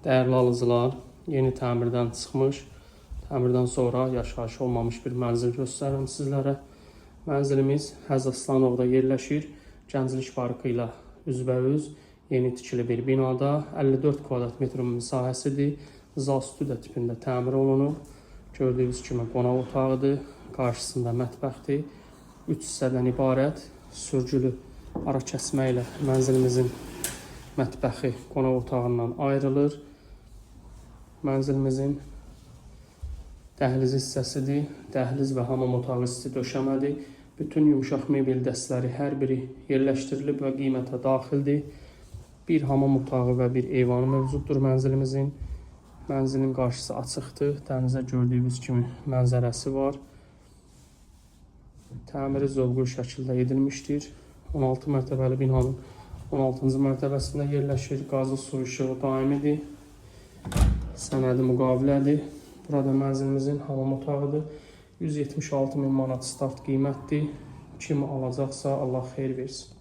Değerli alıcılar, yeni təmirdən çıxmış, təmirdən sonra yaşayış olmamış bir mənzil göstərirəm sizlərə. Mənzilimiz Həzəslanoğda yerləşir. Gənclik Parkı ilə üzbəüz yeni tikili bir binada 54 kvadrat metrin müsahəsidir. Zastüdə tipində təmir olunub. Gördüyünüz kimi qonaq otağıdır. Qarşısında mətbəxdir. 3 hissədən ibarət sürgülü ara kəsmə ilə mənzilimizin mətbəxi qonaq otağından ayrılır. Mənzilimizin dəhliz hissəsidir. Dəhliz və hamam otağı isti döşəmədir. Bütün yumuşaq mebel dəstləri hər biri yerləşdirilib və qiymətə daxildir. Bir hamam otağı və bir eyvanı mövcuddur mənzilimizin. Mənzilin qarşısı açıqdır. Dənizə gördüyünüz kimi mənzərəsi var. Təmiri zövqlü şəkildə edilmişdir. 16 mərtəbəli binanın 16-cı mərtəbəsində yerləşir. Qazlı su işığı daimidir. Sənədi müqavilədir. Burada mənzilimizin hamam otağıdır. 176 min manat start qiymətdir. Kim alacaqsa Allah xeyir versin.